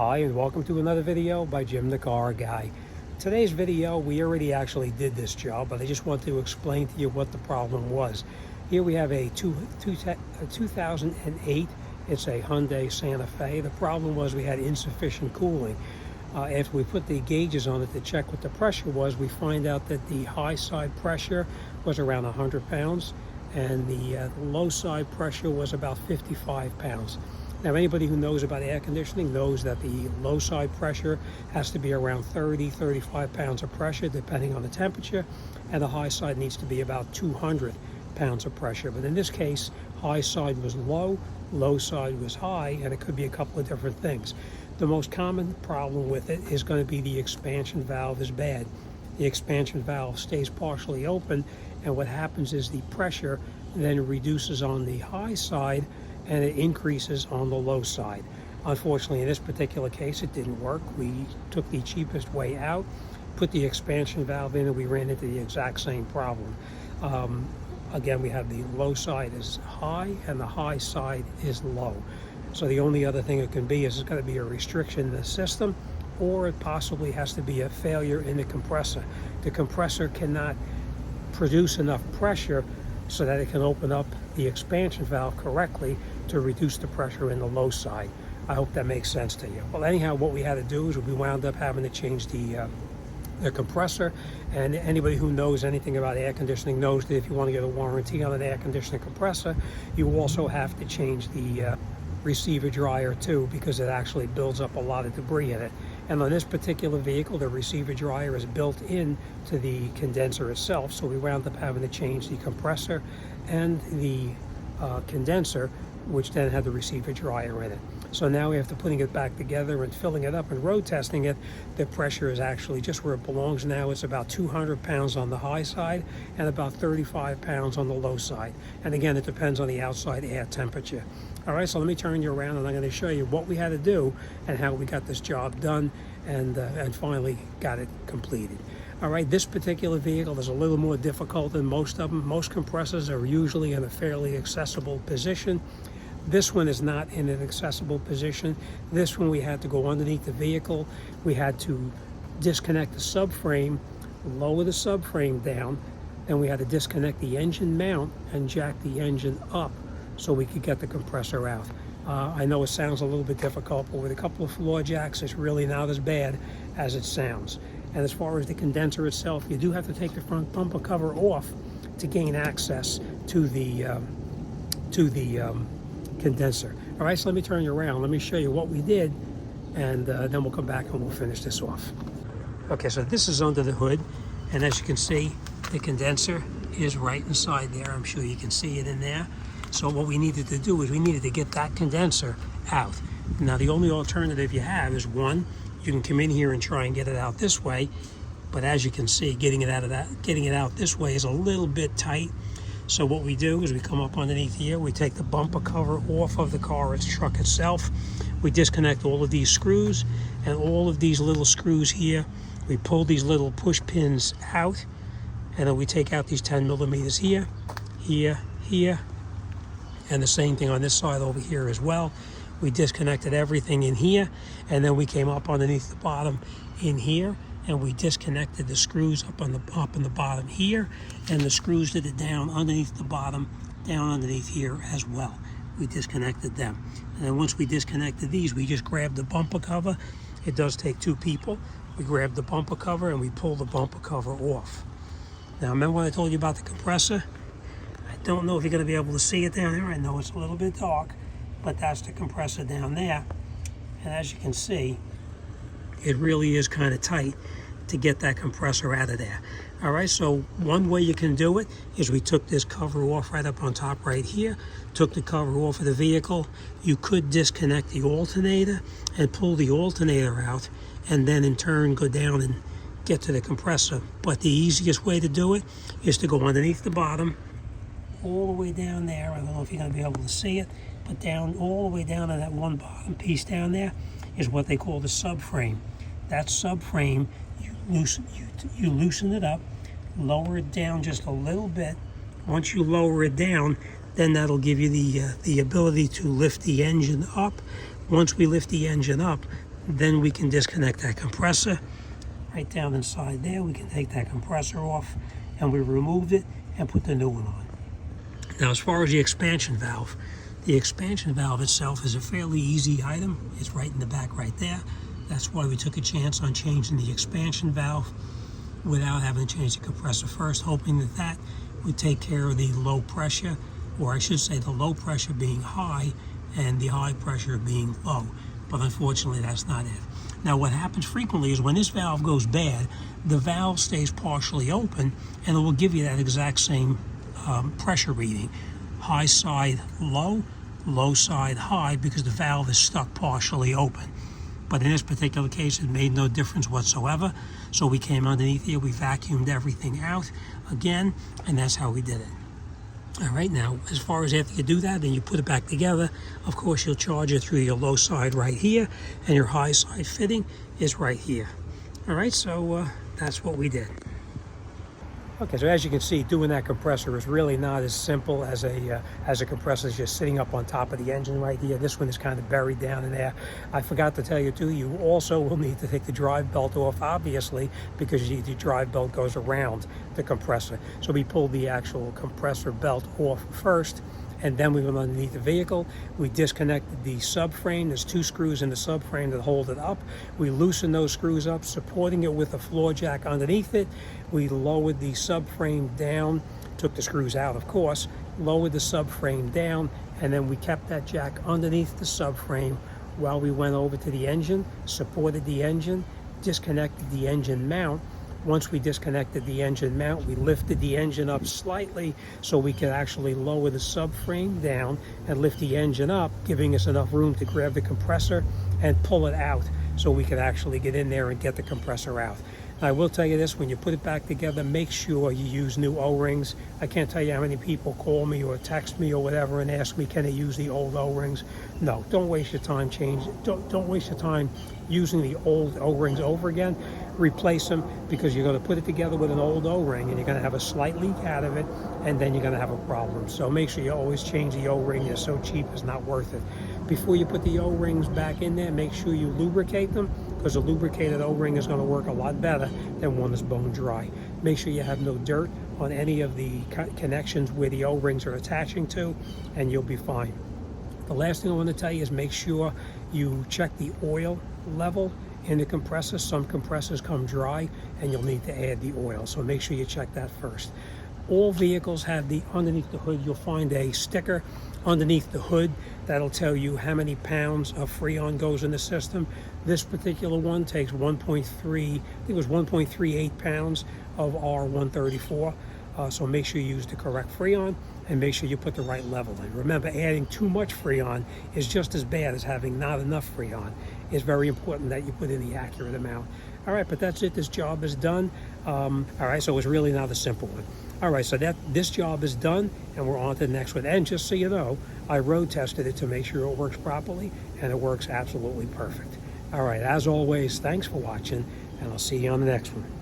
Hi and welcome to another video by Jimthecarguy. Today's video, we already actually did this job, but I just want to explain to you what the problem was. Here we have a 2008, it's a Hyundai Santa Fe. The problem was we had insufficient cooling. After we put the gauges on it to check what the pressure was, we find out that the high side pressure was around 100 pounds and the low side pressure was about 55 pounds. Now, anybody who knows about air conditioning knows that the low side pressure has to be around 35 pounds of pressure, depending on the temperature, and the high side needs to be about 200 pounds of pressure. But in this case, high side was low side was high, and it could be a couple of different things. The most common problem with it is going to be the expansion valve is bad. The expansion valve stays partially open, and what happens is the pressure then reduces on the high side and it increases on the low side. Unfortunately, in this particular case, it didn't work. We took the cheapest way out, put the expansion valve in, and we ran into the exact same problem. Again, we have the low side is high and the high side is low. So the only other thing it can be is it's going to be a restriction in the system, or it possibly has to be a failure in the compressor. The compressor cannot produce enough pressure so that it can open up the expansion valve correctly to reduce the pressure in the low side. I hope that makes sense to you. Well, anyhow, what we had to do is we wound up having to change the compressor, and anybody who knows anything about air conditioning knows that if you want to get a warranty on an air conditioning compressor, you also have to change the receiver dryer too, because it actually builds up a lot of debris in it. And on this particular vehicle, the receiver dryer is built in to the condenser itself, so we wound up having to change the compressor and the condenser, which then had the receiver dryer in it. So now after putting it back together and filling it up and road testing it, the pressure is actually just where it belongs now. It's about 200 pounds on the high side and about 35 pounds on the low side. And again, it depends on the outside air temperature. All right, so let me turn you around and I'm going to show you what we had to do and how we got this job done and finally got it completed. All right, this particular vehicle is a little more difficult than most of them. Most compressors are usually in a fairly accessible position. This one is not in an accessible position. This one we had to go underneath the vehicle. We had to disconnect the subframe, lower the subframe down, then we had to disconnect the engine mount and jack the engine up so we could get the compressor out. I know it sounds a little bit difficult, but with a couple of floor jacks, it's really not as bad as it sounds. And as far as the condenser itself, you do have to take the front bumper cover off to gain access to the condenser. All right, so let me turn you around. Let me show you what we did, and then we'll come back and we'll finish this off. Okay, so this is under the hood, and as you can see, the condenser is right inside there. I'm sure you can see it in there. So what we needed to do is we needed to get that condenser out. Now, the only alternative you have is one, you can come in here and try and get it out this way, but as you can see, getting it out this way is a little bit tight. So what we do is we come up underneath here, we take the bumper cover off of the truck itself, we disconnect all of these screws, and all of these little screws here, we pull these little push pins out, and then we take out these 10 millimeters here, here, and the same thing on this side over here as well. We disconnected everything in here, and then we came up underneath the bottom in here, and we disconnected the screws up in the bottom here, and the screws that are down underneath the bottom, down underneath here as well. We disconnected them. And then once we disconnected these, we just grabbed the bumper cover. It does take two people. We grab the bumper cover and we pull the bumper cover off. Now, remember when I told you about the compressor? I don't know if you're going to be able to see it down there. I know it's a little bit dark, but that's the compressor down there. And as you can see, it really is kind of tight to get that compressor out of there. All right, so one way you can do it is we took this cover off right up on top right here, took the cover off of the vehicle. You could disconnect the alternator and pull the alternator out, and then in turn go down and get to the compressor. But the easiest way to do it is to go underneath the bottom, all the way down there. I don't know if you're going to be able to see it, but down all the way down to that one bottom piece down there is what they call the subframe. That subframe, you loosen it up, lower it down just a little bit. Once you lower it down, then that'll give you the ability to lift the engine up. Once we lift the engine up, Then we can disconnect that compressor. Right down inside there, we can take that compressor off, and we removed it and put the new one on. Now, as far as the expansion valve itself is a fairly easy item. It's right in the back right there. That's why we took a chance on changing the expansion valve without having to change the compressor first, hoping that that would take care of the low pressure, or I should say the low pressure being high and the high pressure being low. But unfortunately, that's not it. Now, what happens frequently is when this valve goes bad, the valve stays partially open, and it will give you that exact same pressure reading. High side low, low side high, because the valve is stuck partially open. But in this particular case, it made no difference whatsoever. So we came underneath here, we vacuumed everything out again, and that's how we did it. All right, now, as far as after you do that, then you put it back together. Of course, you'll charge it through your low side right here, and your high side fitting is right here. All right, so that's what we did. Okay, so as you can see, doing that compressor is really not as simple as a compressor is just sitting up on top of the engine right here. This one is kind of buried down in there. I forgot to tell you too, you also will need to take the drive belt off, obviously, because the drive belt goes around the compressor. So we pulled the actual compressor belt off first, and then we went underneath the vehicle. We disconnected the subframe. There's 2 screws in the subframe that hold it up. We loosened those screws up, supporting it with a floor jack underneath it. We lowered the subframe down, took the screws out, of course, lowered the subframe down, and then we kept that jack underneath the subframe while we went over to the engine, supported the engine, disconnected the engine mount. Once we disconnected the engine mount, we lifted the engine up slightly so we could actually lower the subframe down and lift the engine up, giving us enough room to grab the compressor and pull it out so we could actually get in there and get the compressor out. Now, I will tell you this, when you put it back together, make sure you use new O-rings. I can't tell you how many people call me or text me or whatever and ask me, can I use the old O-rings? No, don't waste your time don't waste your time using the old O-rings over again. Replace them, because you're going to put it together with an old O-ring and you're going to have a slight leak out of it, and then you're going to have a problem. So make sure you always change the O-ring. They're so cheap, it's not worth it. Before you put the O-rings back in there, make sure you lubricate them, because a lubricated O-ring is going to work a lot better than one that's bone dry. Make sure you have no dirt on any of the connections where the O-rings are attaching to, and you'll be fine. The last thing I want to tell you is make sure you check the oil level in the compressor. Some compressors come dry and you'll need to add the oil, so make sure you check that first. All vehicles have underneath the hood, you'll find a sticker underneath the hood that'll tell you how many pounds of Freon goes in the system. This particular one takes 1.38 pounds of R134. So make sure you use the correct Freon and make sure you put the right level in. Remember, adding too much Freon is just as bad as having not enough Freon. It's very important that you put in the accurate amount. All right, but that's it. This job is done. All right, so it's really not a simple one. All right, so this job is done, and we're on to the next one. And just so you know, I road tested it to make sure it works properly, and it works absolutely perfect. All right, as always, thanks for watching, and I'll see you on the next one.